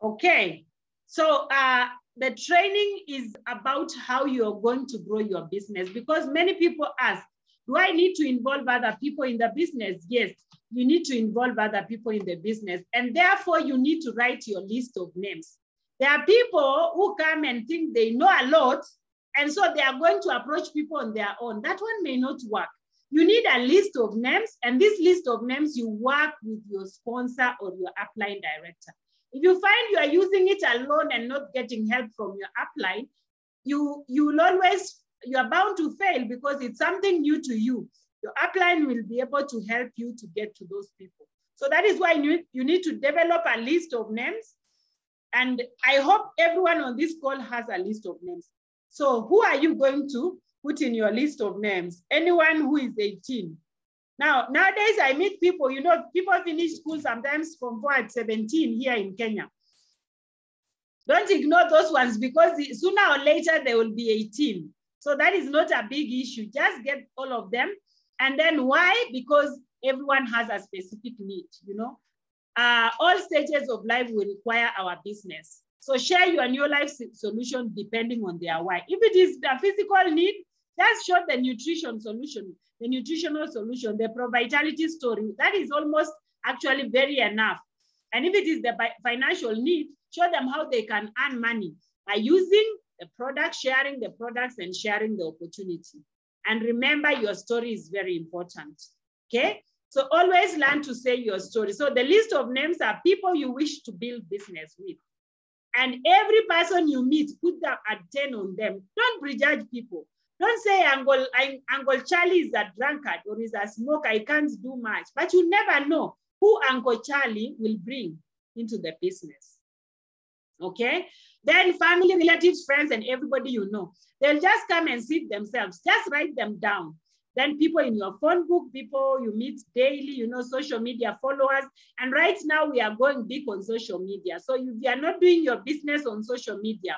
Okay, so the training is about how you're going to grow your business, because many people ask, do I need to involve other people in the business? Yes, you need to involve other people in the business, and therefore you need to write your list of names. There are people who come and think they know a lot, and so they are going to approach people on their own. That one may not work. You need a list of names, and this list of names you work with your sponsor or your upline director. If you find you are using it alone and not getting help from your upline, you are bound to fail, because it's something new to you. Your upline will be able to help you to get to those people. So that is why you need to develop a list of names. And I hope everyone on this call has a list of names. So who are you going to put in your list of names? Anyone who is 18. Now, nowadays I meet people, people finish school sometimes from 4 at 17 here in Kenya. Don't ignore those ones, because sooner or later they will be 18. So that is not a big issue. Just get all of them. And then why? Because everyone has a specific need, all stages of life will require our business. So share your new life solution depending on their why. If it is the physical need, just show the nutrition solution, the nutritional solution, the pro-vitality story. That is almost actually very enough. And if it is the financial need, show them how they can earn money by using the product, sharing the products, and sharing the opportunity. And remember, your story is very important, okay? So always learn to say your story. So the list of names are people you wish to build business with. And every person you meet, put them at 10 on them. Don't prejudge people. Don't say Uncle Charlie is a drunkard or is a smoker, I can't do much. But you never know who Uncle Charlie will bring into the business. Okay? Then family, relatives, friends, and everybody you know. They'll just come and sit themselves. Just write them down. Then people in your phone book, people you meet daily, social media followers. And right now we are going big on social media. So if you are not doing your business on social media,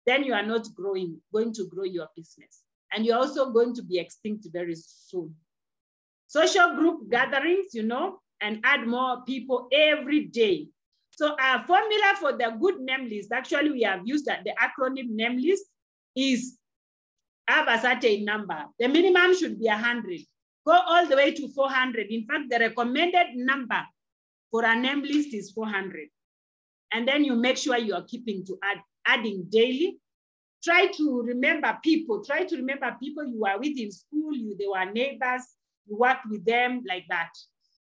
then you are not going to grow your business. And you're also going to be extinct very soon. Social group gatherings, and add more people every day. So our formula for the good name list, actually we have used the acronym name list, is have a certain number. The minimum should be 100. Go all the way to 400. In fact, the recommended number for a name list is 400. And then you make sure you are keeping to adding daily. Try to remember people. Try to remember people you were with in school. They were neighbors. You worked with them like that.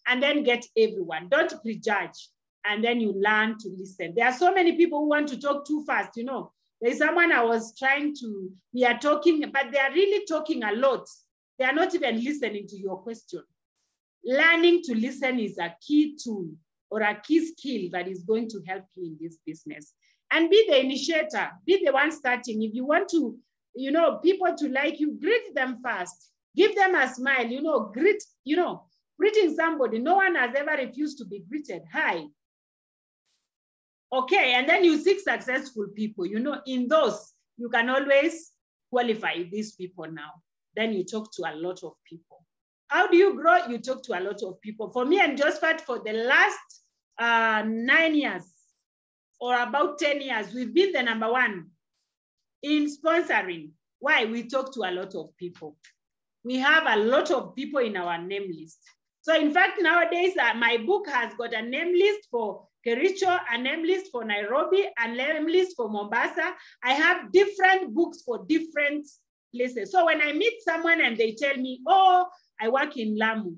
And then get everyone. Don't prejudge. And then you learn to listen. There are so many people who want to talk too fast. There's someone I was we are talking, but they are really talking a lot. They are not even listening to your question. Learning to listen is a key tool or a key skill that is going to help you in this business. And be the initiator, be the one starting. If you want to, people to like you, greet them first. Give them a smile, greeting somebody. No one has ever refused to be greeted. Hi. Okay, and then you seek successful people. In those, you can always qualify these people now. Then you talk to a lot of people. How do you grow? You talk to a lot of people. For me and Josephat, for the last 9 years, or about 10 years, we've been the #1 in sponsoring. Why? We talk to a lot of people. We have a lot of people in our name list. So in fact, nowadays, my book has got a name list for Kericho, a name list for Nairobi, a name list for Mombasa. I have different books for different places. So when I meet someone and they tell me, oh, I work in Lamu,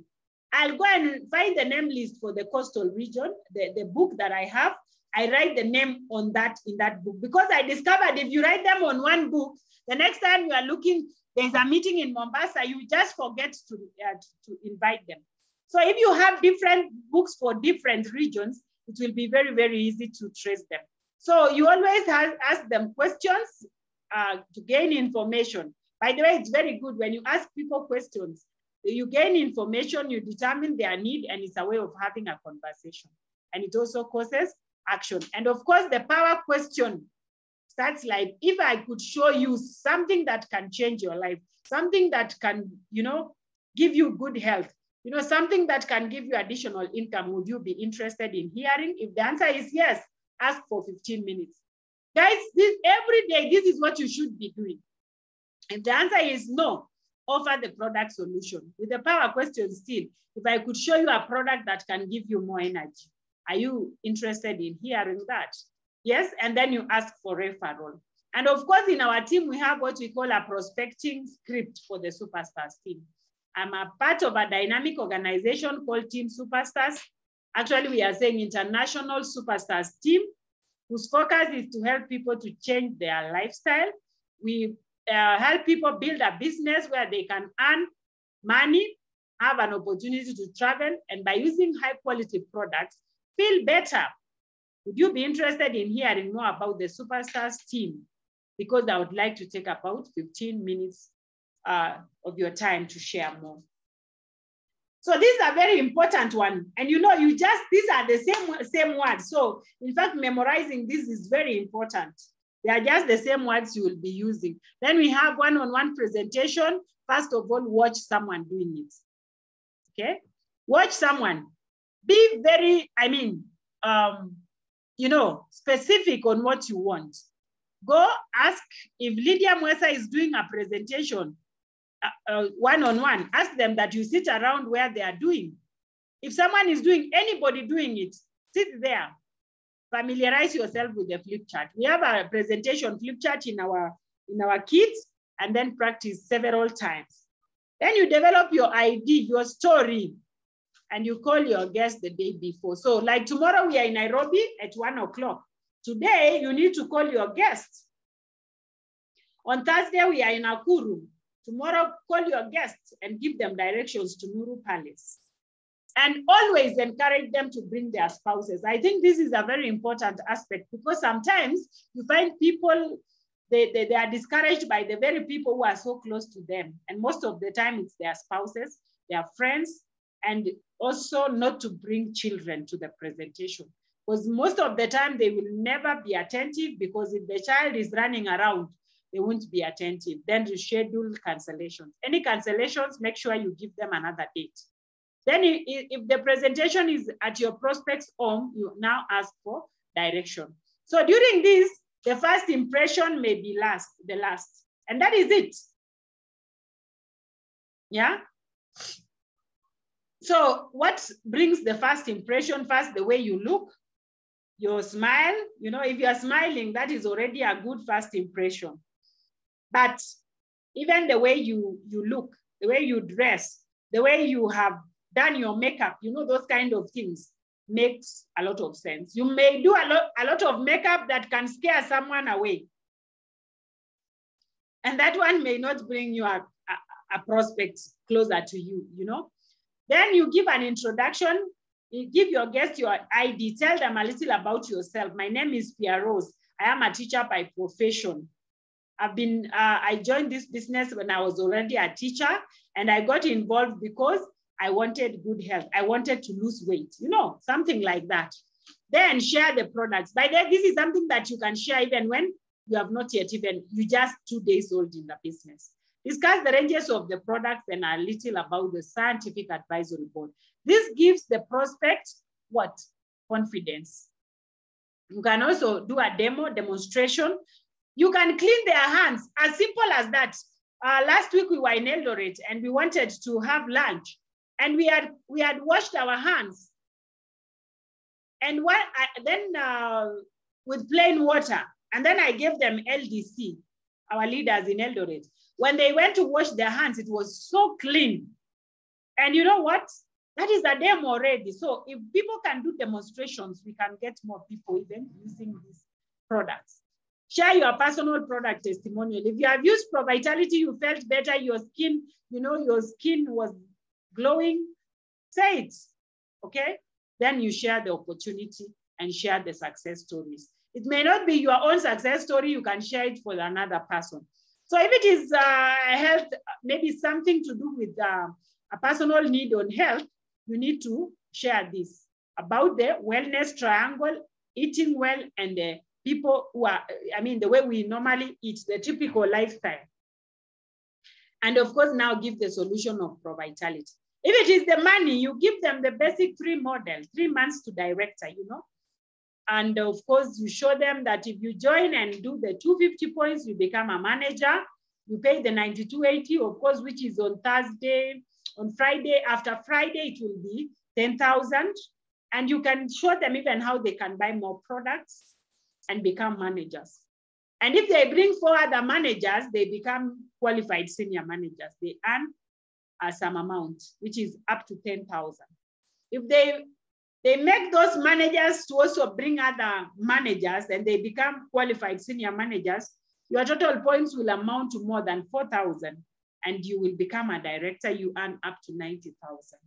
I'll go and find the name list for the coastal region, the book that I have. I write the name on that in that book, because I discovered if you write them on one book, the next time you are looking, there's a meeting in Mombasa, you just forget to invite them. So if you have different books for different regions, it will be very, very easy to trace them. So you always ask them questions to gain information. By the way, it's very good when you ask people questions. You gain information, you determine their need, and it's a way of having a conversation. And it also causes action. And of course, the power question starts like, if I could show you something that can change your life, something that can, give you good health, something that can give you additional income, would you be interested in hearing? If the answer is yes, ask for 15 minutes. Guys, every day, this is what you should be doing. If the answer is no, offer the product solution. With the power question still, if I could show you a product that can give you more energy, are you interested in hearing that? Yes, and then you ask for referral. And of course, in our team, we have what we call a prospecting script for the Superstars team. I'm a part of a dynamic organization called Team Superstars. Actually, we are saying International Superstars Team, whose focus is to help people to change their lifestyle. We help people build a business where they can earn money, have an opportunity to travel, and by using high quality products, feel better. Would you be interested in hearing more about the Superstars team? Because I would like to take about 15 minutes of your time to share more. So these are very important one. And you know, these are the same words. So in fact, memorizing this is very important. They are just the same words you will be using. Then we have one-on-one presentation. First of all, watch someone doing it. Okay? Watch someone. Be very, you know, specific on what you want. Go ask if Lydia Mwesa is doing a presentation one-on-one, ask them that you sit around where they are doing. If someone is doing, anybody doing it, sit there. Familiarize yourself with the flip chart. We have a presentation flip chart in our kits, and then practice several times. Then you develop your ID, your story, and you call your guest the day before. So like tomorrow we are in Nairobi at 1 o'clock. Today you need to call your guests. On Thursday we are in Nakuru. Tomorrow call your guests and give them directions to Nuru Palace. And always encourage them to bring their spouses. I think this is a very important aspect because sometimes you find people, they are discouraged by the very people who are so close to them. And most of the time it's their spouses, their friends, and also not to bring children to the presentation. Because most of the time they will never be attentive because if the child is running around, they won't be attentive. Then you schedule cancellations. Any cancellations, make sure you give them another date. Then if the presentation is at your prospect's home, you now ask for direction. So during this, the first impression may be the last. And that is it. Yeah? So what brings the first impression? First, the way you look, your smile. You know, if you're smiling, that is already a good first impression. But even the way you look, the way you dress, the way you have done your makeup, you know, those kind of things makes a lot of sense. You may do a lot of makeup that can scare someone away. And that one may not bring you a prospect closer to you, you know. Then you give an introduction, you give your guest your ID, tell them a little about yourself. My name is Pearose. I am a teacher by profession. I joined this business when I was already a teacher, and I got involved because I wanted good health. I wanted to lose weight, you know, something like that. Then share the products. By the way, this is something that you can share even when you have not yet you're just 2 days old in the business. Discuss the ranges of the products and a little about the scientific advisory board. This gives the prospect what? Confidence. You can also do a demonstration. You can clean their hands, as simple as that. Last week we were in Eldoret and we wanted to have lunch, and we had washed our hands, and with plain water, and then I gave them LDC, our leaders in Eldoret. When they went to wash their hands, it was so clean. And you know what? That is a demo already. So if people can do demonstrations, we can get more people even using these products. Share your personal product testimonial. If you have used ProVitality, you felt better, your skin, you know, your skin was glowing, say it, okay? Then you share the opportunity and share the success stories. It may not be your own success story, you can share it for another person. So if it is health, maybe something to do with a personal need on health, you need to share this about the wellness triangle, eating well, and the people who are, the way we normally eat, the typical lifestyle. And of course, now give the solution of ProVitality. If it is the money, you give them the basic 3 model, 3 months to director, you know. And of course, you show them that if you join and do the 250 points, you become a manager. You pay the 92.80, of course, which is on Thursday. On Friday, after Friday, it will be 10,000. And you can show them even how they can buy more products and become managers. And if they bring 4 other managers, they become qualified senior managers. They earn some amount, which is up to 10,000. If they make those managers to also bring other managers and they become qualified senior managers, your total points will amount to more than 4,000 and you will become a director. You earn up to 90,000.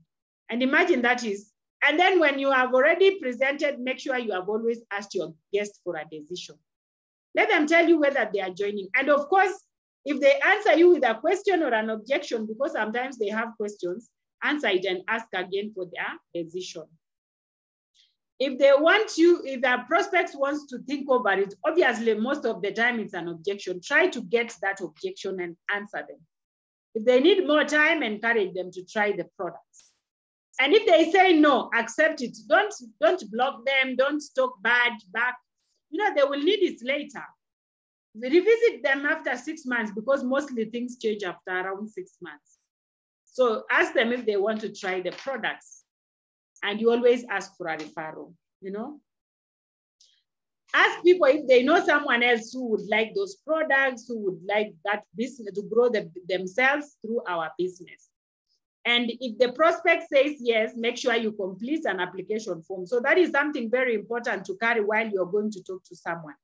And imagine that is, and then when you have already presented, make sure you have always asked your guest for a decision. Let them tell you whether they are joining. And of course, if they answer you with a question or an objection, because sometimes they have questions, answer it and ask again for their decision. If they want you, if the prospect wants to think over it, obviously most of the time it's an objection. Try to get that objection and answer them. If they need more time, encourage them to try the products. And if they say no, accept it. Don't block them, don't talk bad back. You know, they will need it later. Revisit them after 6 months because mostly things change after around 6 months. So ask them if they want to try the products. And you always ask for a referral, you know. Ask people if they know someone else who would like those products, who would like that business to grow themselves through our business. And if the prospect says yes, make sure you complete an application form. So that is something very important to carry while you're going to talk to someone.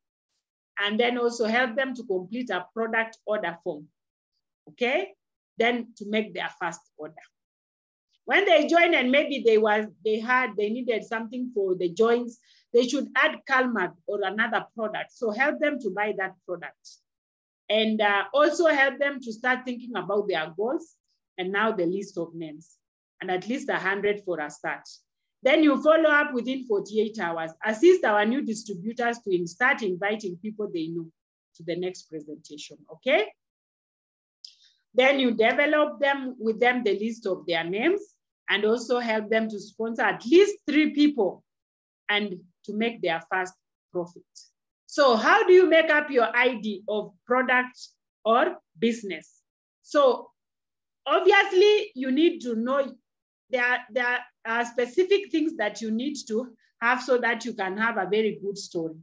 And then also help them to complete a product order form, okay? Then to make their first order. When they join and maybe they needed something for the joints, they should add Calmag or another product. So help them to buy that product. And also help them to start thinking about their goals and now the list of names and at least 100 for a start. Then you follow up within 48 hours. Assist our new distributors to start inviting people they know to the next presentation, okay? Then you develop them with them the list of their names and also help them to sponsor at least 3 people and to make their first profit. So how do you make up your ID of product or business? So obviously you need to know there are specific things that you need to have so that you can have a very good story.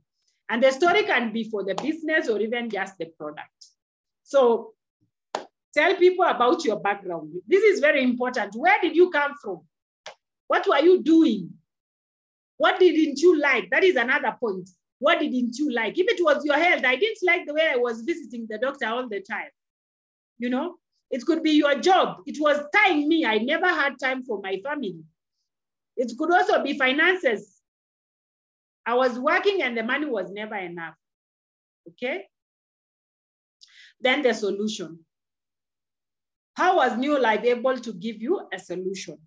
And the story can be for the business or even just the product. So tell people about your background. This is very important. Where did you come from? What were you doing? What didn't you like? That is another point. What didn't you like? If it was your health, I didn't like the way I was visiting the doctor all the time. You know, it could be your job. It was tying me. I never had time for my family. It could also be finances. I was working and the money was never enough. Okay? Then the solution. How was New Life able to give you a solution?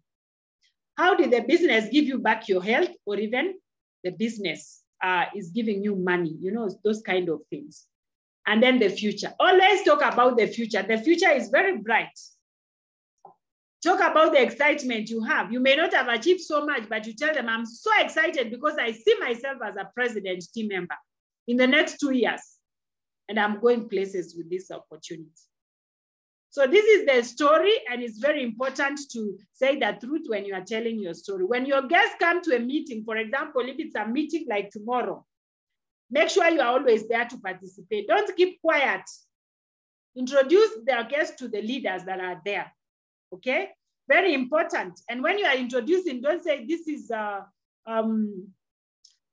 How did the business give you back your health, or even the business is giving you money? You know, those kind of things. And then the future. Always talk about the future. The future is very bright. Talk about the excitement you have. You may not have achieved so much, but you tell them, I'm so excited because I see myself as a president team member in the next 2 years. And I'm going places with this opportunity. So this is the story, and it's very important to say the truth when you are telling your story. When your guests come to a meeting, for example, if it's a meeting like tomorrow, make sure you are always there to participate. Don't keep quiet. Introduce their guests to the leaders that are there, okay? Very important. And when you are introducing, don't say this is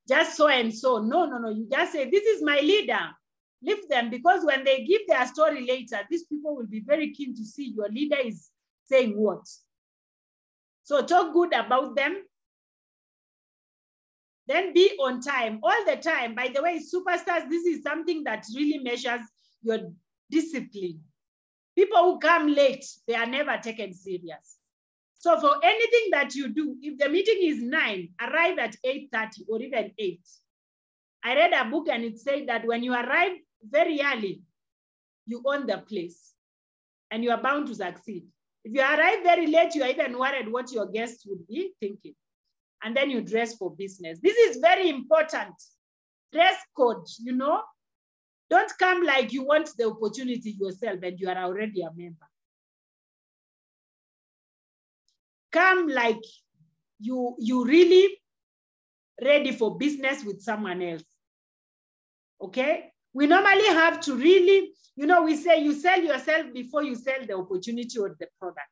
just so-and-so. No. You just say, this is my leader. Lift them, because when they give their story later, these people will be very keen to see your leader is saying what. So talk good about them. Then be on time, all the time. By the way, superstars, this is something that really measures your discipline. People who come late, they are never taken serious. So for anything that you do, if the meeting is 9, arrive at 8:30 or even 8. I read a book and it said that when you arrive very early, you own the place and you are bound to succeed. If you arrive very late, you are even worried what your guests would be thinking. and then you dress for business. This is very important. Dress code, you know. Don't come like you want the opportunity yourself and you are already a member. Come like you really ready for business with someone else. Okay? We normally have to really, you know, we say you sell yourself before you sell the opportunity or the product.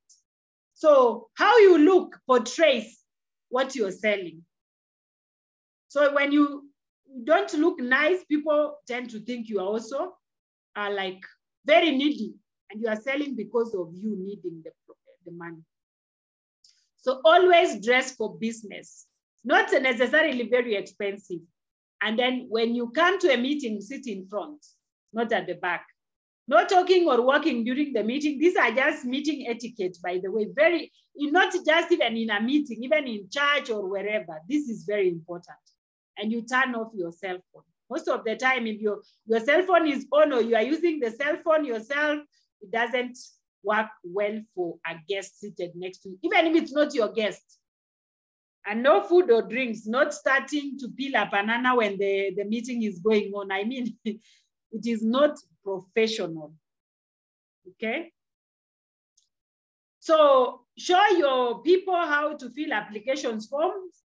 So how you look portrays what you're selling. So when you don't look nice, people tend to think you are also like very needy and you are selling because of you needing the money. So always dress for business, not necessarily very expensive. And then when you come to a meeting, sit in front, not at the back. No talking or walking during the meeting. These are just meeting etiquette, by the way. Not just even in a meeting, even in church or wherever. This is very important. And you turn off your cell phone. Most of the time, if your cell phone is on or you are using the cell phone yourself, it doesn't work well for a guest seated next to you, even if it's not your guest. And no food or drinks, not starting to peel a banana when the meeting is going on. I mean, it is not professional, okay? So show your people how to fill application forms,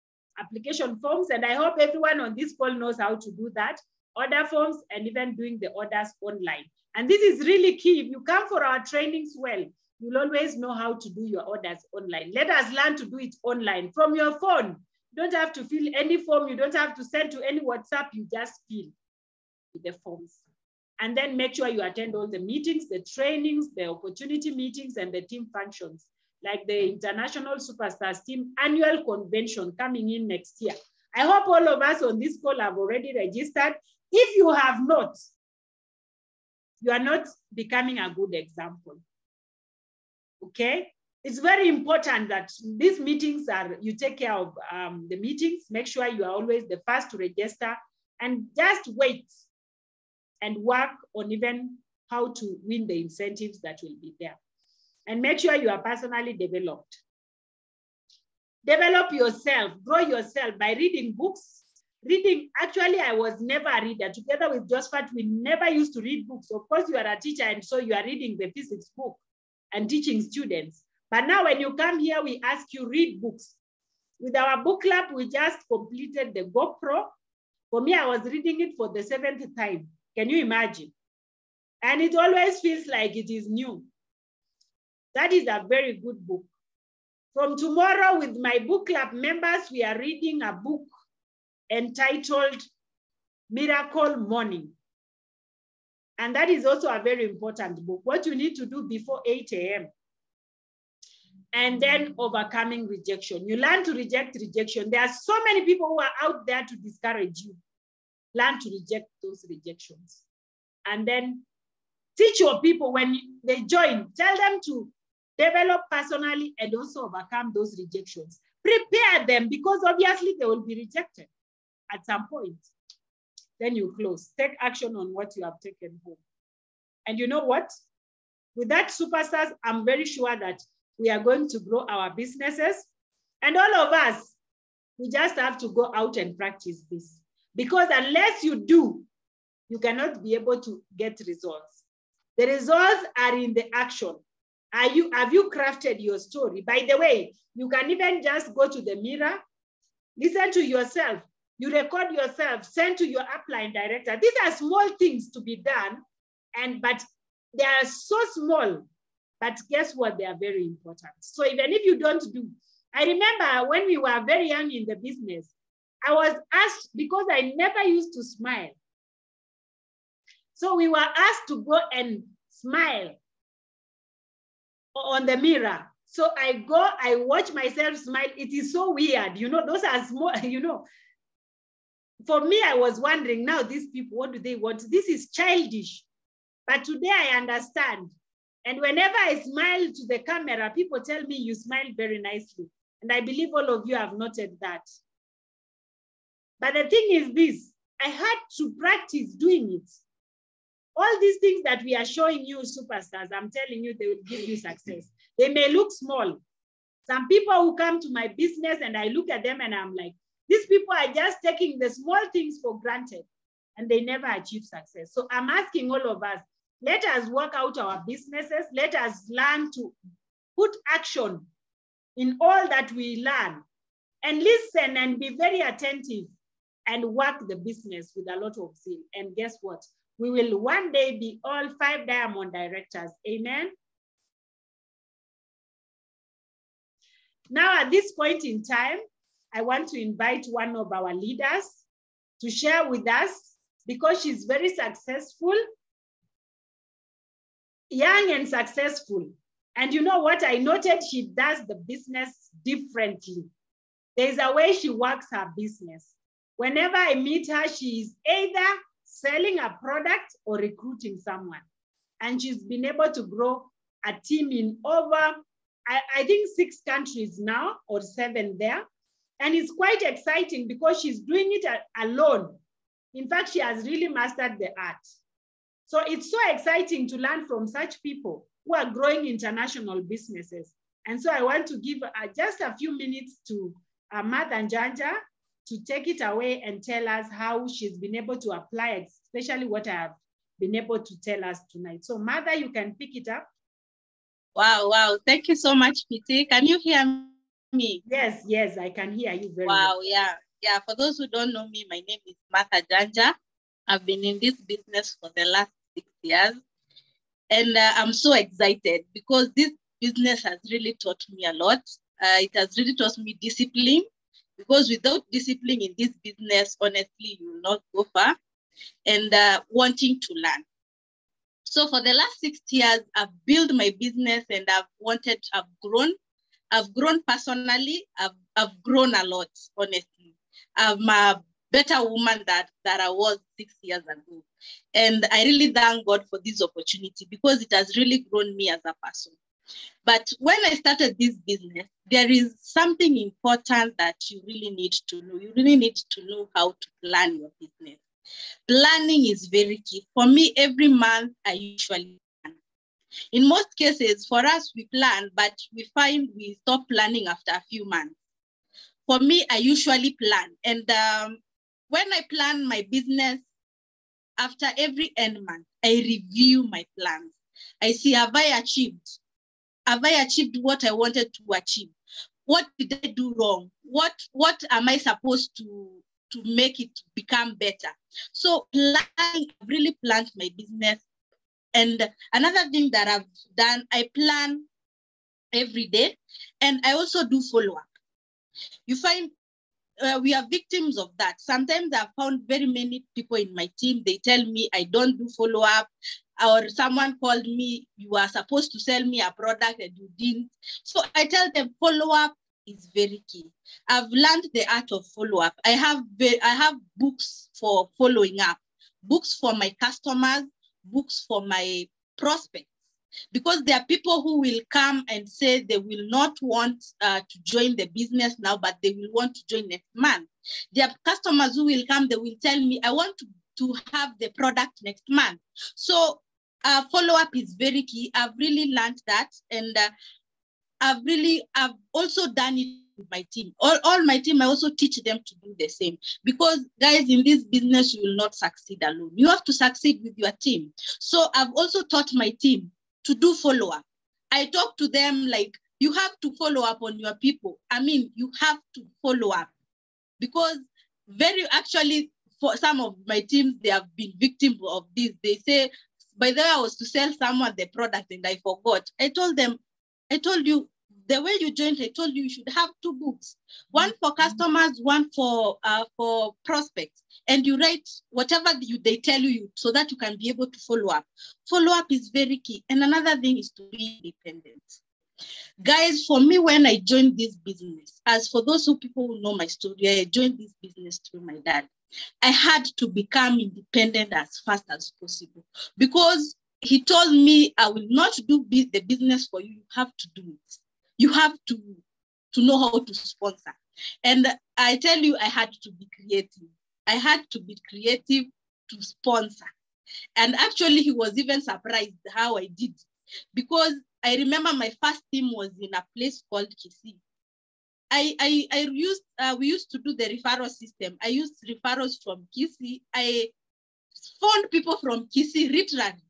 and I hope everyone on this call knows how to do that, order forms, and even doing the orders online. And this is really key. If you come for our trainings well, you'll always know how to do your orders online. Let us learn to do it online from your phone. You don't have to fill any form. You don't have to send to any WhatsApp. You just fill the forms. And then make sure you attend all the meetings, the trainings, the opportunity meetings, and the team functions, like the International Superstars Team Annual Convention coming in next year. I hope all of us on this call have already registered. If you have not, you are not becoming a good example. Okay, it's very important that these meetings you take care of the meetings, make sure you are always the first to register, and just wait and work on even how to win the incentives that will be there. And make sure you are personally developed. Develop yourself, grow yourself by reading books. Actually, I was never a reader. Together with Josephat, we never used to read books. Of course, you are a teacher, and so you are reading the physics book and teaching students. But now when you come here, we ask you read books. With our book club, we just completed the GoPro. For me, I was reading it for the 7th time. Can you imagine? And it always feels like it is new. That is a very good book. From tomorrow with my book club members, we are reading a book entitled Miracle Morning. And that is also a very important book. What you need to do before 8 a.m. And then overcoming rejection. You learn to reject rejection. There are so many people who are out there to discourage you. Learn to reject those rejections. And then teach your people when they join, tell them to develop personally and also overcome those rejections. Prepare them because obviously they will be rejected at some point. Then you close. Take action on what you have taken home. And you know what? With that Superstars, I'm very sure that we are going to grow our businesses. And all of us, we just have to go out and practice this. Because unless you do, you cannot be able to get results. The results are in the action. Have you crafted your story? By the way, you can even just go to the mirror, listen to yourself, you record yourself, send to your upline director. These are small things to be done, but they are so small, but guess what? They are very important. So even if you don't do, I remember when we were very young in the business, I was asked, because I never used to smile. So we were asked to go and smile on the mirror. So I go, I watch myself smile. It is so weird. You know, those are small, you know. For me, I was wondering, now these people, what do they want? This is childish. But today I understand. And whenever I smile to the camera, people tell me you smile very nicely. And I believe all of you have noted that. But the thing is this, I had to practice doing it. All these things that we are showing you, Superstars, I'm telling you, they will give you success. They may look small, Some people who come to my business and I look at them and I'm like, these people are just taking the small things for granted and they never achieve success. So I'm asking all of us, let us work out our businesses. Let us learn to put action in all that we learn and listen and be very attentive and work the business with a lot of zeal. And guess what? We will one day be all 5 diamond directors. Amen. Now, at this point in time, I want to invite one of our leaders to share with us, because she's very successful, young and successful. And you know what? I noted she does the business differently. There's a way she works her business. Whenever I meet her, she is either selling a product or recruiting someone. And she's been able to grow a team in over, I think 6 countries now, or 7 there. And it's quite exciting because she's doing it alone. In fact, she has really mastered the art. So it's so exciting to learn from such people who are growing international businesses. And so I want to give just a few minutes to Martha Njanja to take it away and tell us how she's been able to apply, especially what I have been able to tell us tonight. So Martha, you can pick it up. Wow. Thank you so much, PT. Can you hear me? Yes, I can hear you very well. Wow, yeah. For those who don't know me, my name is Martha Njanja. I've been in this business for the last 6 years. And I'm so excited because this business has really taught me a lot. It has really taught me discipline, because without discipline in this business, honestly, you will not go far, and wanting to learn. So for the last 6 years, I've built my business and I've grown. I've grown personally. I've grown a lot, honestly. I'm a better woman that I was 6 years ago. And I really thank God for this opportunity because it has really grown me as a person. But when I started this business, there is something important that you really need to know. You really need to know how to plan your business. Planning is very key. For me, every month, I usually plan. In most cases, for us, we plan, but we find we stop planning after a few months. For me, I usually plan. And when I plan my business, after every end month, I review my plans. I see, have I achieved? Have I achieved what I wanted to achieve? What did I do wrong? What am I supposed to make it become better? So planning, I've really planned my business. And another thing that I've done, I plan every day, and I also do follow-up. You find we are victims of that. Sometimes I've found very many people in my team, they tell me I don't do follow-up, or someone called me, you are supposed to sell me a product and you didn't. So I tell them follow-up is very key. I've learned the art of follow-up. I have books for following up, books for my customers, books for my prospects. Because there are people who will come and say they will not want to join the business now, but they will want to join next month. There are customers who will come, they will tell me, I want to have the product next month. So follow-up is very key. I've really learned that. And I've also done it with my team. All my team, I also teach them to do the same. Because guys, in this business, you will not succeed alone. You have to succeed with your team. So I've also taught my team to do follow-up. I talk to them like, you have to follow up on your people. I mean, you have to follow up, because actually, for some of my teams, they have been victims of this. They say, by the way, I was to sell someone the product and I forgot. I told you, the way you joined, I told you should have 2 books, one for customers, one for prospects. And you write whatever they tell you so that you can be able to follow up. Follow up is very key. And another thing is to be independent. Guys, for me, when I joined this business, as for those people who know my story, I joined this business through my dad. I had to become independent as fast as possible, because he told me, I will not do the business for you. You have to do it. You have to know how to sponsor. And I tell you, I had to be creative. I had to be creative to sponsor. And actually, he was even surprised how I did. Because I remember my first team was in a place called Kisii. We used to do the referral system. I used referrals from Kisii. I found people from Kisii literally.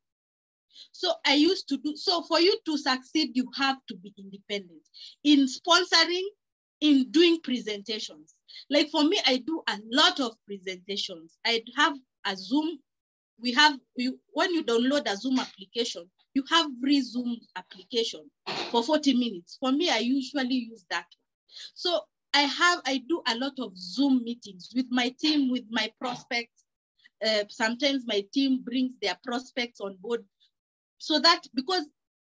So I used to do, so for you to succeed, you have to be independent in sponsoring, in doing presentations. Like for me, I do a lot of presentations. I have a Zoom. When you download a Zoom application, you have free Zoom application for 40 minutes. For me, I usually use that. So I do a lot of Zoom meetings with my team, with my prospects. Sometimes my team brings their prospects on board, so that, because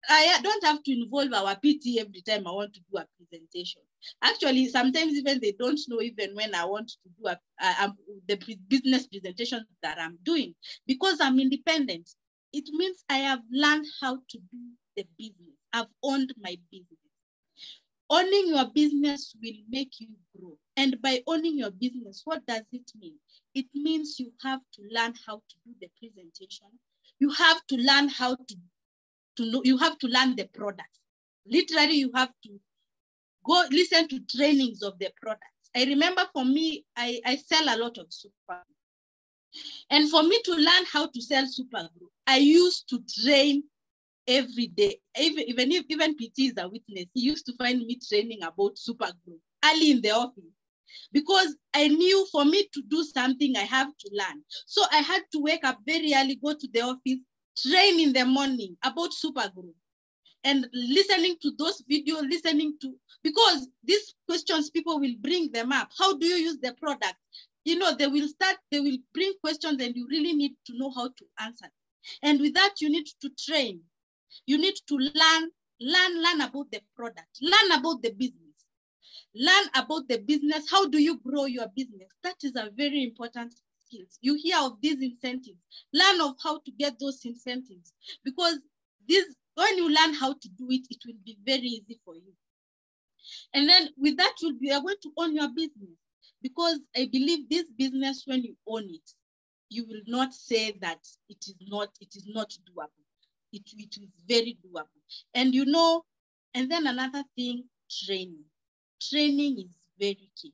I don't have to involve our PT every time I want to do a presentation. Actually, sometimes even they don't know even when I want to do the business presentation that I'm doing, because I'm independent. It means I have learned how to do the business. I've owned my business. Owning your business will make you grow. And by owning your business, what does it mean? It means you have to learn how to do the presentation. You have to learn how to know, you have to learn the product. Literally, you have to go listen to trainings of the products. I remember for me, I sell a lot of super glue. And for me to learn how to sell super glue, I used to train every day. Even PT is a witness. He used to find me training about super glue early in the office, because I knew for me to do something, I have to learn. So I had to wake up very early, go to the office, train in the morning about super glue, and listening to those videos, because these questions, people will bring them up. How do you use the product? You know, they will bring questions, and you really need to know how to answer. And with that, you need to train. You need to learn about the product, learn about the business. Learn about the business. How do you grow your business? That is a very important skill. You hear of these incentives. Learn of how to get those incentives, because when you learn how to do it, it will be very easy for you. And then with that, you are going to own your business, because I believe this business, when you own it, you will not say that it is not doable. It is very doable. And you know, and then another thing, training. Training is very key.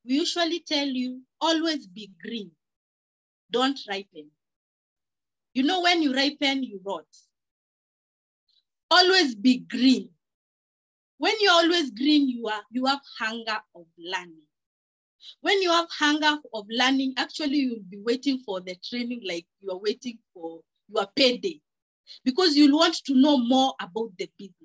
We usually tell you, always be green. Don't ripen. You know, when you ripen, you rot. Always be green. When you're always green, you have hunger of learning. When you have hunger of learning, actually you'll be waiting for the training like you are waiting for your payday, because you'll want to know more about the business.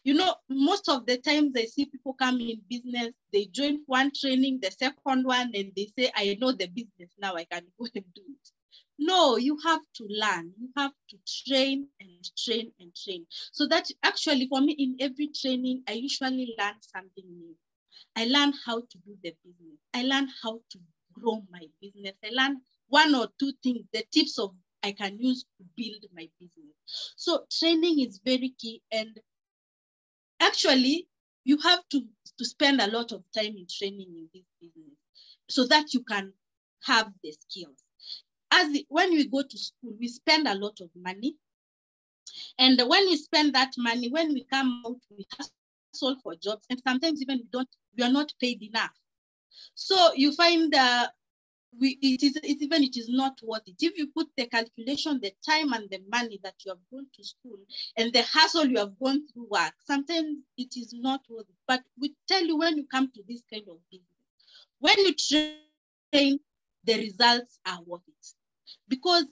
You know, most of the times I see people come in business, they join one training, the second one, and they say, I know the business now, I can go and do it. No, you have to learn. You have to train and train and train. So that actually for me, in every training, I usually learn something new. I learn how to do the business. I learn how to grow my business. I learn one or two things, the tips of I can use to build my business. So training is very key. And actually, you have to spend a lot of time in training in this business so that you can have the skills. When we go to school, we spend a lot of money. And when we spend that money, when we come out, we hustle for jobs. And sometimes even we are not paid enough. So you find it is not worth it. If you put the calculation, the time and the money that you have gone to school and the hassle you have gone through work, sometimes it is not worth it. But we tell you, when you come to this kind of business, when you train, the results are worth it. Because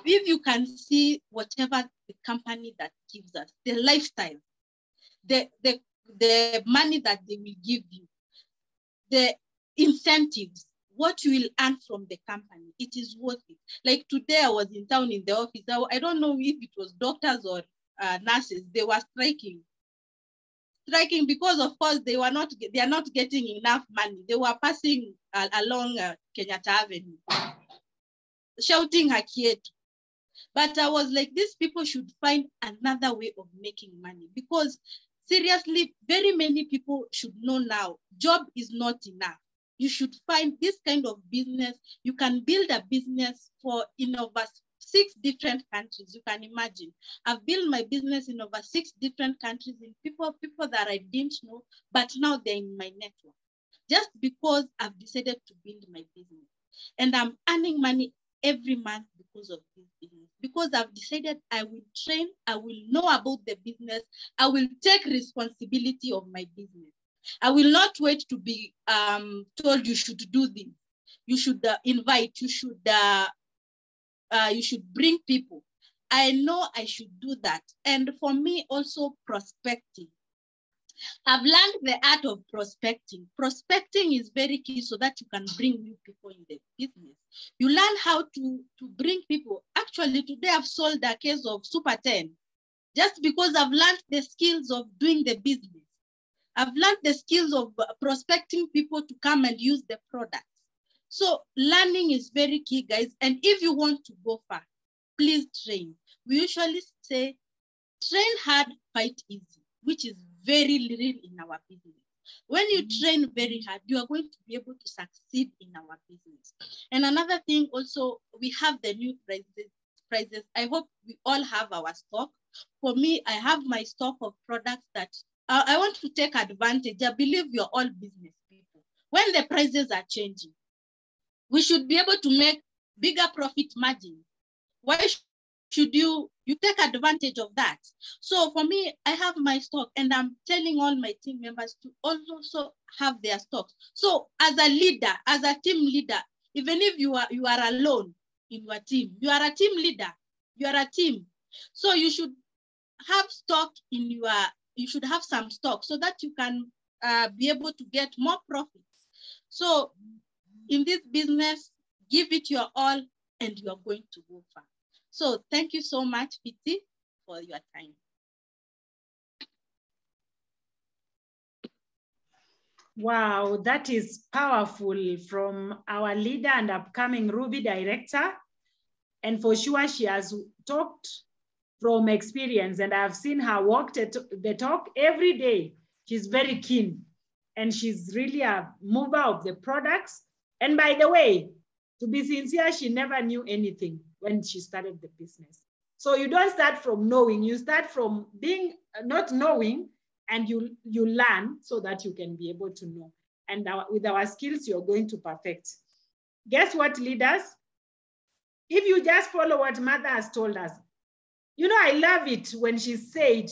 if you can see whatever the company that gives us, the lifestyle, the money that they will give you, the incentives, what you will earn from the company, it is worth it. Like today, I was in town in the office. I don't know if it was doctors or nurses. They were striking because, of course, they are not getting enough money. They were passing along Kenyatta Avenue, shouting haki yetu. But I was like, these people should find another way of making money, because seriously, very many people should know now, job is not enough. You should find this kind of business. You can build a business in over 6 different countries. You can imagine. I've built my business in over 6 different countries, in people that I didn't know, but now they're in my network. Just because I've decided to build my business. And I'm earning money every month because of this business. Because I've decided I will train, I will know about the business, I will take responsibility of my business. I will not wait to be told you should do this. You should invite, you should bring people. I know I should do that. And for me also, prospecting. I've learned the art of prospecting. Prospecting is very key so that you can bring new people in the business. You learn how to bring people. Actually, today I've sold a case of Super 10 just because I've learned the skills of doing the business. I've learned the skills of prospecting people to come and use the products. So learning is very key, guys. And if you want to go far, please train. We usually say, train hard, fight easy, which is very real in our business. When you train very hard, you are going to be able to succeed in our business. And another thing also, we have the new prices. I hope we all have our stock. For me, I have my stock of products that I want to take advantage. I believe you're all business people. When the prices are changing, we should be able to make bigger profit margins. Why should you take advantage of that? So for me, I have my stock, and I'm telling all my team members to also have their stocks. So as a leader, as a team leader, even if you are alone in your team, you are a team leader, you are a team. So you should have stock in you should have some stock so that you can be able to get more profits. So in this business, give it your all and you are going to go far. So thank you so much, PT, for your time. Wow, that is powerful from our leader and upcoming Ruby director. And for sure, she has talked from experience, and I've seen her walk the talk every day. She's very keen, and she's really a mover of the products. And by the way, to be sincere, she never knew anything when she started the business. So you don't start from knowing, you start from being not knowing, and you learn so that you can be able to know. And with our skills, you're going to perfect. Guess what, leaders? If you just follow what Mother has told us, you know, I love it when she said,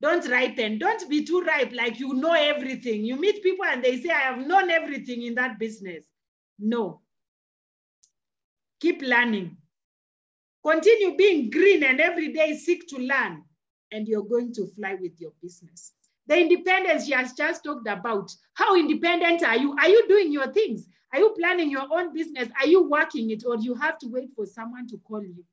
don't ripen, don't be too ripe, like you know everything. You meet people and they say, I have known everything in that business. No. Keep learning. Continue being green and every day seek to learn, and you're going to fly with your business. The independence she has just talked about. How independent are you? Are you doing your things? Are you planning your own business? Are you working it, or do you have to wait for someone to call you?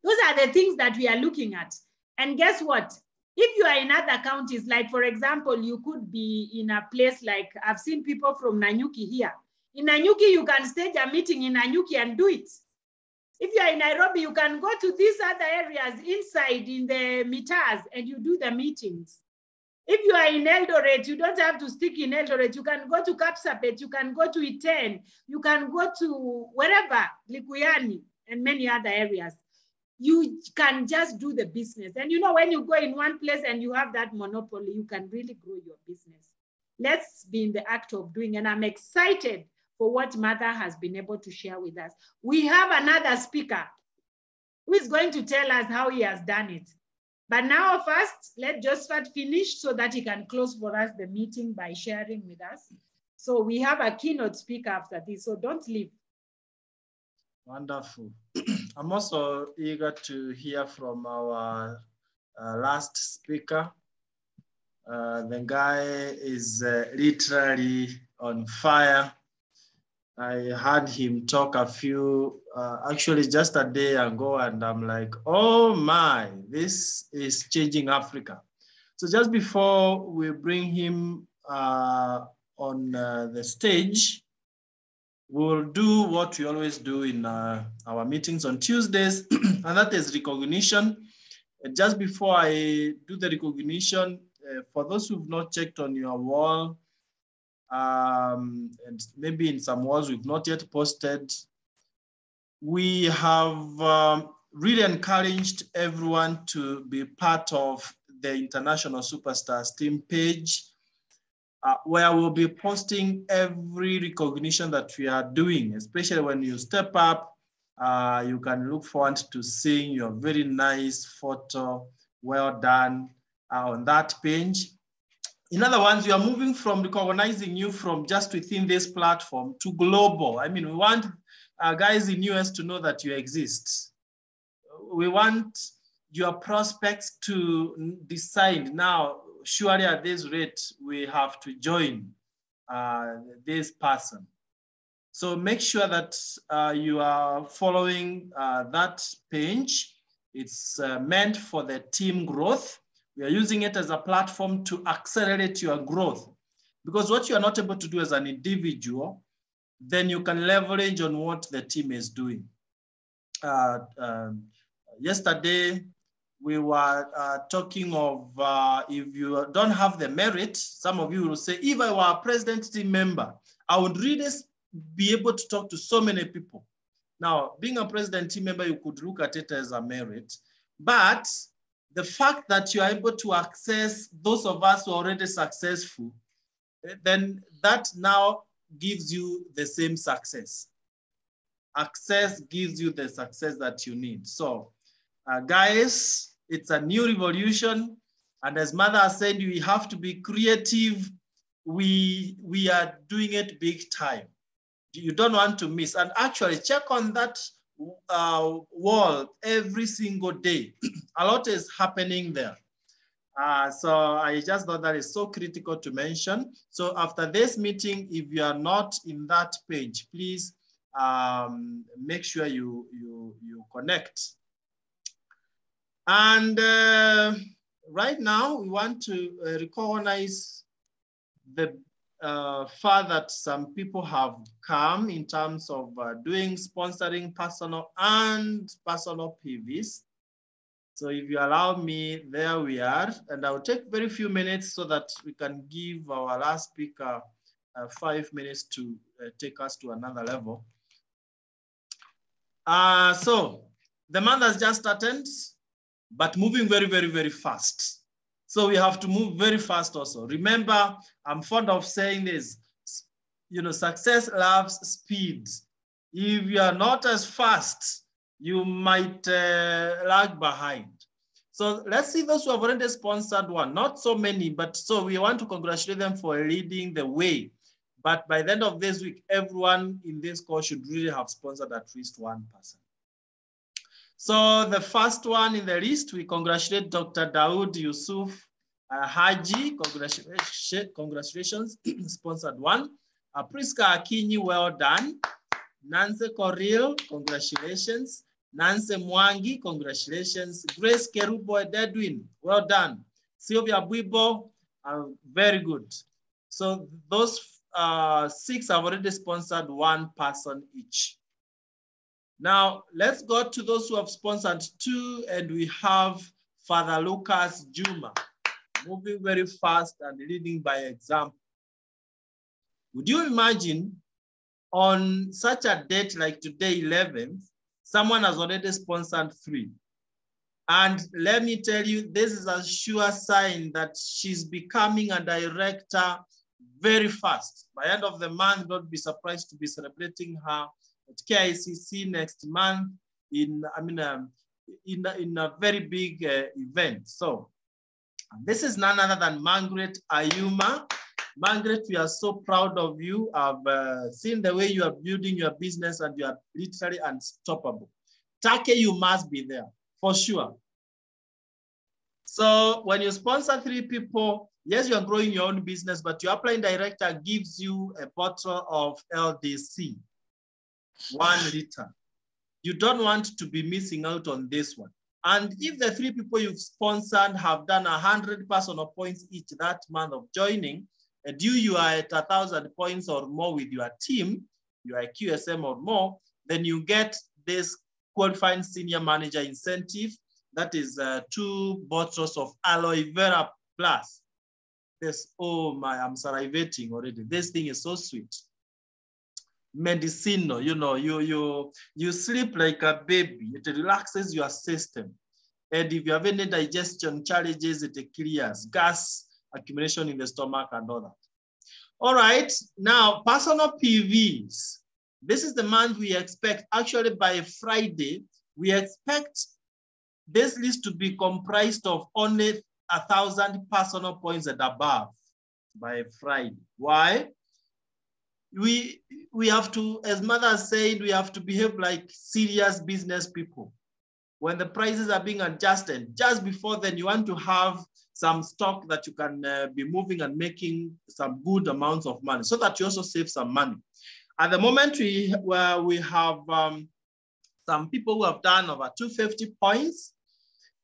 Those are the things that we are looking at. And guess what? If you are in other counties, like for example, you could be in a place like, I've seen people from Nanyuki here. In Nanyuki, you can stage a meeting in Nanyuki and do it. If you are in Nairobi, you can go to these other areas inside in the mitas and you do the meetings. If you are in Eldoret, you don't have to stick in Eldoret. You can go to Kapsabet, you can go to Iten, you can go to wherever, Likuyani, and many other areas. You can just do the business. And you know, when you go in one place and you have that monopoly, you can really grow your business. Let's be in the act of doing, and I'm excited for what Mother has been able to share with us. We have another speaker who is going to tell us how he has done it. But now first, let Josephat finish so that he can close for us the meeting by sharing with us. So we have a keynote speaker after this, so don't leave. Wonderful. I'm also eager to hear from our last speaker. The guy is literally on fire. I heard him talk actually just a day ago, and I'm like, oh my, this is changing Africa. So just before we bring him on the stage, we'll do what we always do in our meetings on Tuesdays, and that is recognition. Just before I do the recognition, for those who've not checked on your wall, and maybe in some walls we've not yet posted, we have really encouraged everyone to be part of the International Superstars team page, where we'll be posting every recognition that we are doing, especially when you step up. You can look forward to seeing your very nice photo, well done, on that page. In other words, we are moving from recognizing you from just within this platform to global. I mean, we want guys in US to know that you exist. We want your prospects to decide now, surely at this rate, we have to join this person. So make sure that you are following that page. It's meant for the team growth. We are using it as a platform to accelerate your growth, because what you are not able to do as an individual, then you can leverage on what the team is doing. Yesterday, we were talking of if you don't have the merit, some of you will say, if I were a president team member, I would really be able to talk to so many people. Now, being a president team member, you could look at it as a merit, but the fact that you are able to access those of us who are already successful, then that now gives you the same success. Access gives you the success that you need. So, guys, it's a new revolution. And as Mother said, we have to be creative. We are doing it big time. You don't want to miss. And actually, check on that wall every single day. A lot is happening there. So I just thought that is so critical to mention. So after this meeting, if you are not in that page, please make sure you connect. And right now, we want to recognize the fact that some people have come in terms of doing sponsoring personal PVs. So if you allow me, there we are. And I'll take very few minutes so that we can give our last speaker 5 minutes to take us to another level. So the month has just started, but moving very, very, very fast. So we have to move very fast also. Remember, I'm fond of saying this, success loves speed. If you are not as fast, you might lag behind. So let's see those who have already sponsored one. Not so many, but so we want to congratulate them for leading the way. But by the end of this week, everyone in this course should really have sponsored at least one person. So the first one in the list, we congratulate Dr. Daoud Yusuf Haji. Congratulations, sponsored one. Priska Akinyi, well done. Nancy Coril, congratulations. Nancy Mwangi, congratulations. Grace Kerubo Edwin, well done. Sylvia Buibo, very good. So those 6 have already sponsored one person each. Now, let's go to those who have sponsored 2, and we have Father Lucas Juma, moving very fast and leading by example. Would you imagine on such a date like today, 11th, someone has already sponsored 3? And let me tell you, this is a sure sign that she's becoming a director very fast. By the end of the month, don't be surprised to be celebrating her at KICC next month in a very big event. So this is none other than Margaret Ayuma. Margaret, we are so proud of you. I've seen the way you are building your business, and you are literally unstoppable. Take, you must be there for sure. So when you sponsor 3 people, yes, you are growing your own business, but your upline director gives you a bottle of LDC. 1 liter. You don't want to be missing out on this one. And if the 3 people you've sponsored have done 100 personal points each that month of joining, and you are at 1,000 points or more with your team, you are a QSM or more, then you get this qualifying senior manager incentive. That is 2 bottles of aloe vera plus. This, oh my, I'm salivating already. This thing is so sweet. medicinal, you sleep like a baby. It relaxes your system. And if you have any digestion challenges, it clears gas accumulation in the stomach and all that. All right, now personal PVs. This is the month we expect. Actually, by Friday, we expect this list to be comprised of only 1,000 personal points and above by Friday. Why? We have to, as Mother said, we have to behave like serious business people. When the prices are being adjusted, just before then, you want to have some stock that you can be moving and making some good amounts of money so that you also save some money. At the moment, we have some people who have done over 250 points,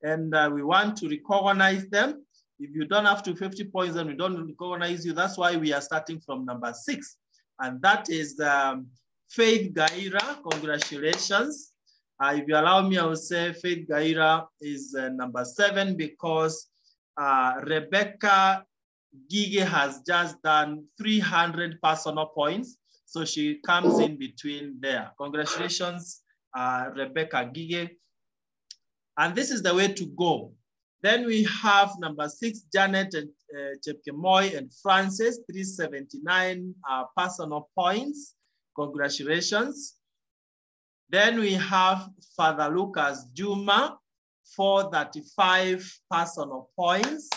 and we want to recognize them. If you don't have 250 points, then we don't recognize you. That's why we are starting from number 6. And that is Faith Gaira. Congratulations. If you allow me, I will say Faith Gaira is number 7 because Rebecca Gige has just done 300 personal points. So she comes in between there. Congratulations, Rebecca Gige. And this is the way to go. Then we have number 6, Janet and Chepkemoy and Francis, 379 personal points. Congratulations. Then we have Father Lucas Juma, 435 personal points.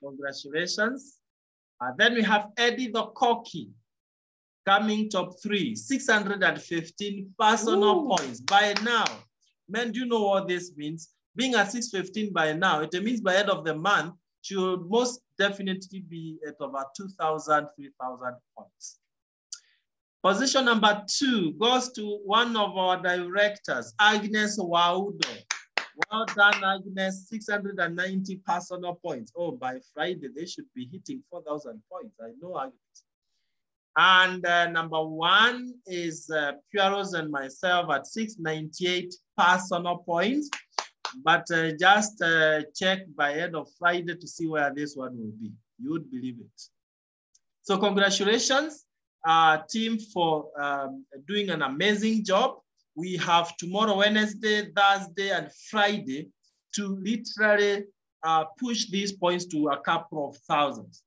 Congratulations. Then we have Eddie the Cocky coming top 3, 615 personal points. By now, men, do you know what this means? Being at 615 by now, it means by end of the month, she will most definitely be at over 2,000, 3,000 points. Position number 2 goes to one of our directors, Agnes Waudo. Well done, Agnes, 690 personal points. Oh, by Friday, they should be hitting 4,000 points. I know, Agnes. And number 1 is Pearose and myself at 698 personal points. But just check by end of Friday to see where this one will be. You would believe it. So congratulations, team, for doing an amazing job. We have tomorrow, Wednesday, Thursday, and Friday to literally push these points to a couple of thousands.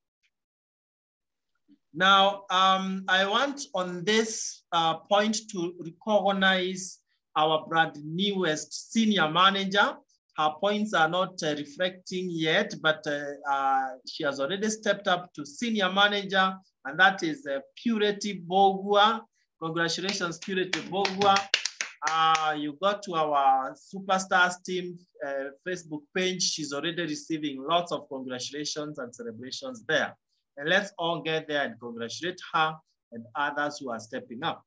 Now, I want on this point to recognize our brand newest senior manager. Her points are not reflecting yet, but she has already stepped up to senior manager, and that is Purity Bogua. Congratulations, Purity Bogua. You got to our Superstars team Facebook page. She's already receiving lots of congratulations and celebrations there. And let's all get there and congratulate her and others who are stepping up.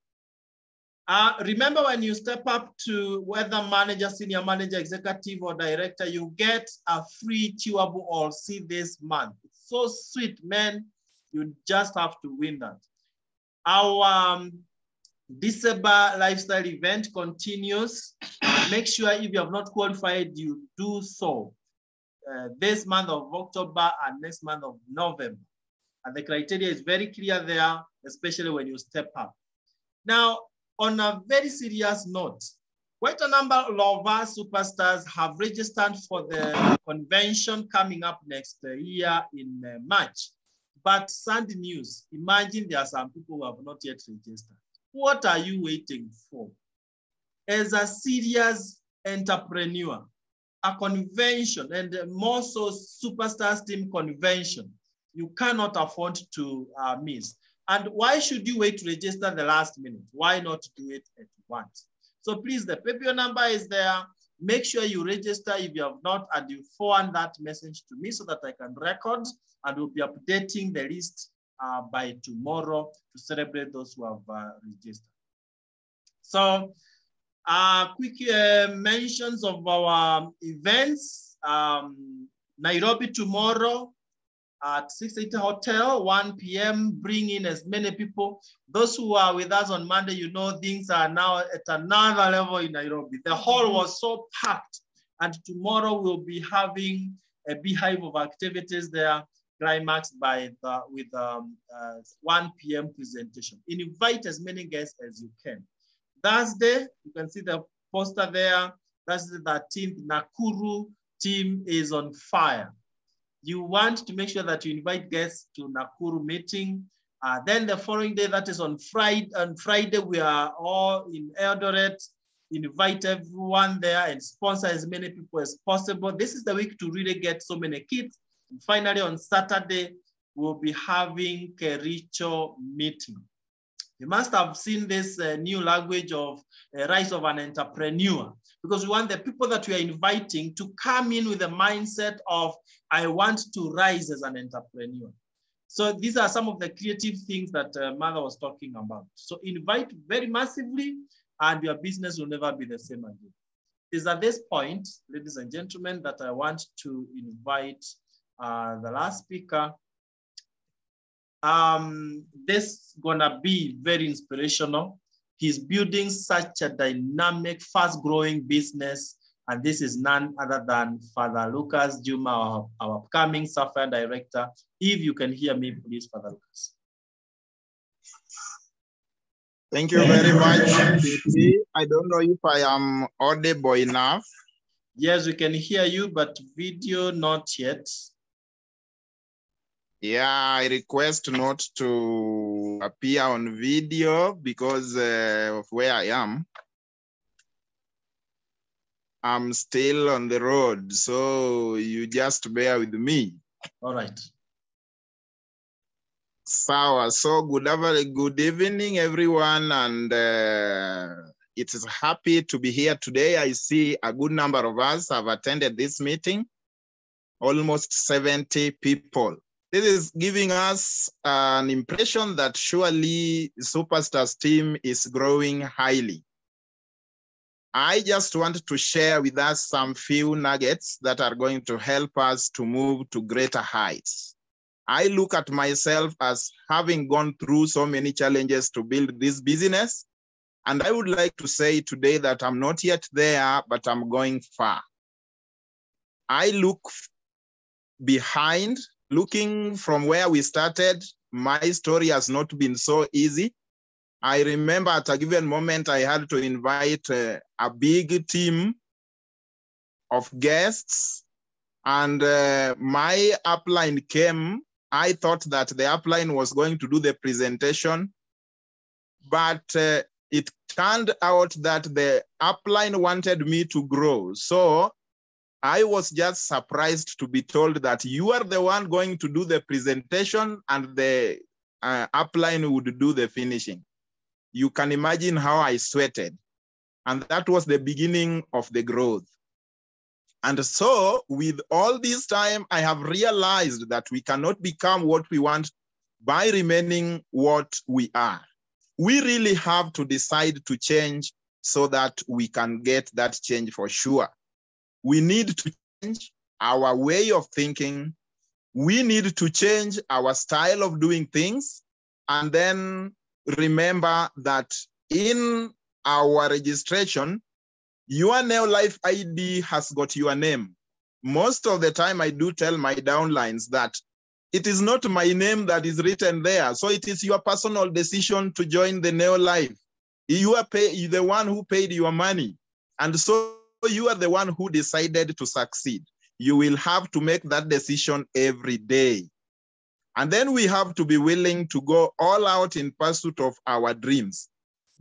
Remember, when you step up to whether manager, senior manager, executive, or director, you get a free chewable all see this month. It's so sweet, man. You just have to win that. Our December lifestyle event continues. Make sure if you have not qualified, you do so this month of October and next month of November. And the criteria is very clear there, especially when you step up. Now, on a very serious note, quite a number of our superstars have registered for the convention coming up next year in March. But sad news, imagine there are some people who have not yet registered. What are you waiting for? As a serious entrepreneur, a convention, and more so Superstars team convention, you cannot afford to miss. And why should you wait to register the last minute? Why not do it at once? So please, the PayPal number is there. Make sure you register if you have not, and you forward that message to me so that I can record, and we'll be updating the list by tomorrow to celebrate those who have registered. So quick mentions of our events. Nairobi tomorrow at 680 Hotel, 1 p.m. Bring in as many people. Those who are with us on Monday, you know things are now at another level in Nairobi. The hall was so packed, and tomorrow we'll be having a beehive of activities there. climax with 1 p.m. presentation. Invite as many guests as you can. Thursday, you can see the poster there. Thursday the 13th, Nakuru team is on fire. You want to make sure that you invite guests to Nakuru meeting. Then the following day, that is on Friday. On Friday, we are all in Eldoret. Invite everyone there and sponsor as many people as possible. This is the week to really get so many kids. And finally, on Saturday, we'll be having Kericho meeting. You must have seen this new language of rise of an entrepreneur, because we want the people that we are inviting to come in with the mindset of, I want to rise as an entrepreneur. So these are some of the creative things that Mother was talking about. So invite very massively, and your business will never be the same again. It is at this point, ladies and gentlemen, that I want to invite the last speaker. This is gonna be very inspirational. He's building such a dynamic, fast-growing business, and this is none other than Father Lucas Juma, our upcoming Sapphire Director. If you can hear me, please, Father Lucas. Thank you very much. I don't know if I am audible enough. Yes, we can hear you, but video not yet. Yeah, I request not to appear on video because of where I am. I'm still on the road, so you just bear with me. All right. So good evening, everyone, and it is happy to be here today. I see a good number of us have attended this meeting, almost 70 people. This is giving us an impression that surely Superstars team is growing highly. I just want to share with us some few nuggets that are going to help us to move to greater heights. I look at myself as having gone through so many challenges to build this business. And I would like to say today that I'm not yet there, but I'm going far. I look behind, looking from where we started. My story has not been so easy. I remember at a given moment, I had to invite a big team of guests, and my upline came. I thought that the upline was going to do the presentation, but it turned out that the upline wanted me to grow. So I was just surprised to be told that you are the one going to do the presentation and the upline would do the finishing. You can imagine how I sweated. And that was the beginning of the growth. And so with all this time, I have realized that we cannot become what we want by remaining what we are. We really have to decide to change so that we can get that change for sure. We need to change our way of thinking. We need to change our style of doing things. And then remember that in our registration, your Neo Life ID has got your name. Most of the time I do tell my downlines that it is not my name that is written there. So it is your personal decision to join the Neo Life. You are the one who paid your money. And so you are the one who decided to succeed. You will have to make that decision every day. And then we have to be willing to go all out in pursuit of our dreams.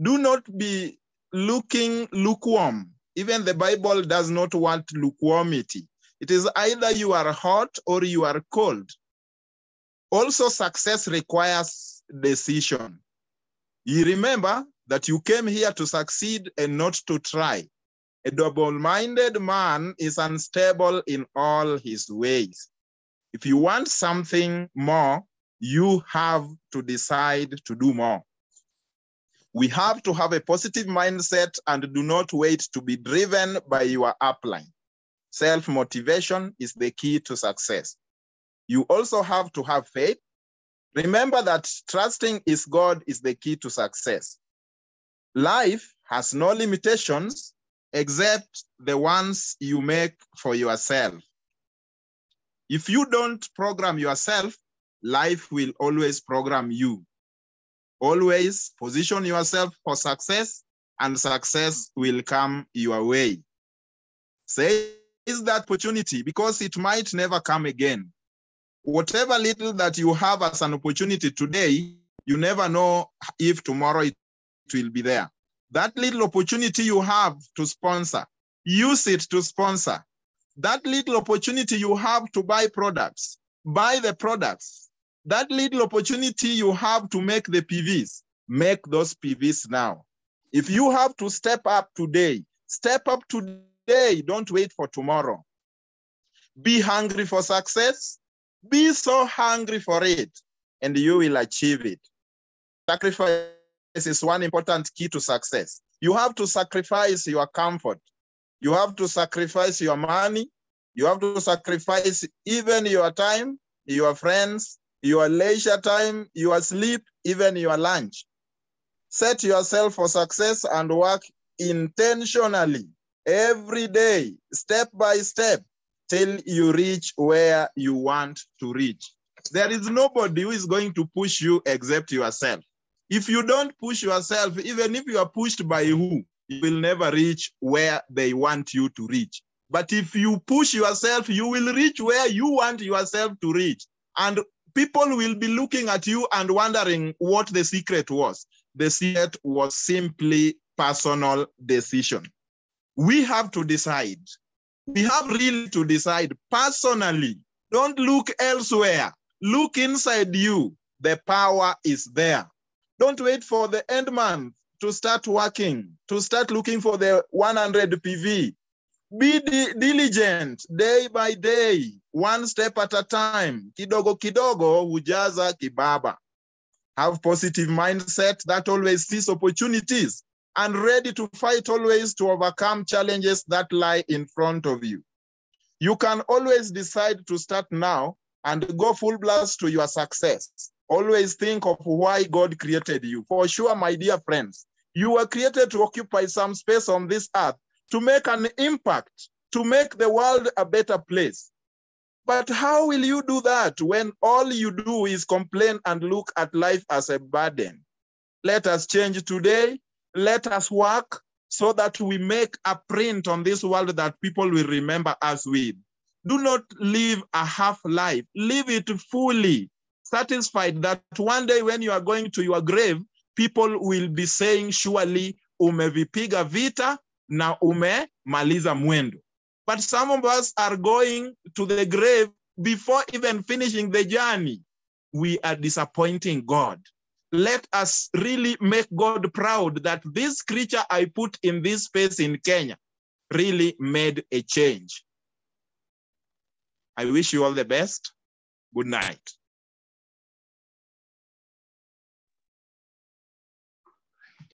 Do not be looking lukewarm. Even the Bible does not want lukewarmity. It is either you are hot or you are cold. Also, success requires decision. You remember that you came here to succeed and not to try. A double-minded man is unstable in all his ways. If you want something more, you have to decide to do more. We have to have a positive mindset and do not wait to be driven by your upline. Self-motivation is the key to success. You also have to have faith. Remember that trusting in God is the key to success. Life has no limitations except the ones you make for yourself. If you don't program yourself, life will always program you. Always position yourself for success, and success will come your way. Seize that opportunity because it might never come again. Whatever little that you have as an opportunity today, you never know if tomorrow it will be there. That little opportunity you have to sponsor, use it to sponsor. That little opportunity you have to buy products, buy the products. That little opportunity you have to make the PVs, make those PVs now. If you have to step up today, step up today. Don't wait for tomorrow. Be hungry for success. Be so hungry for it, and you will achieve it. Sacrifice is one important key to success. You have to sacrifice your comfort. You have to sacrifice your money. You have to sacrifice even your time, your friends, your leisure time, your sleep, even your lunch. Set yourself for success and work intentionally every day, step by step, till you reach where you want to reach. There is nobody who is going to push you except yourself. If you don't push yourself, even if you are pushed by who, you will never reach where they want you to reach. But if you push yourself, you will reach where you want yourself to reach. And people will be looking at you and wondering what the secret was. The secret was simply personal decision. We have to decide. We have really to decide personally. Don't look elsewhere. Look inside you. The power is there. Don't wait for the end month to start working, to start looking for the 100 PV. Be diligent day by day, one step at a time. Kidogo kidogo hujaza kibaba. Have positive mindset that always sees opportunities and ready to fight always to overcome challenges that lie in front of you. You can always decide to start now and go full blast to your success. Always think of why God created you. For sure, my dear friends, you were created to occupy some space on this earth, to make an impact, to make the world a better place. But how will you do that when all you do is complain and look at life as a burden? Let us change today. Let us work so that we make a print on this world that people will remember us with. Do not live a half life. Live it fully, satisfied that one day when you are going to your grave, people will be saying, surely umevipiga vita na umemaliza mwendo. But some of us are going to the grave before even finishing the journey. We are disappointing God. Let us really make God proud that this creature I put in this space in Kenya really made a change. I wish you all the best. Good night.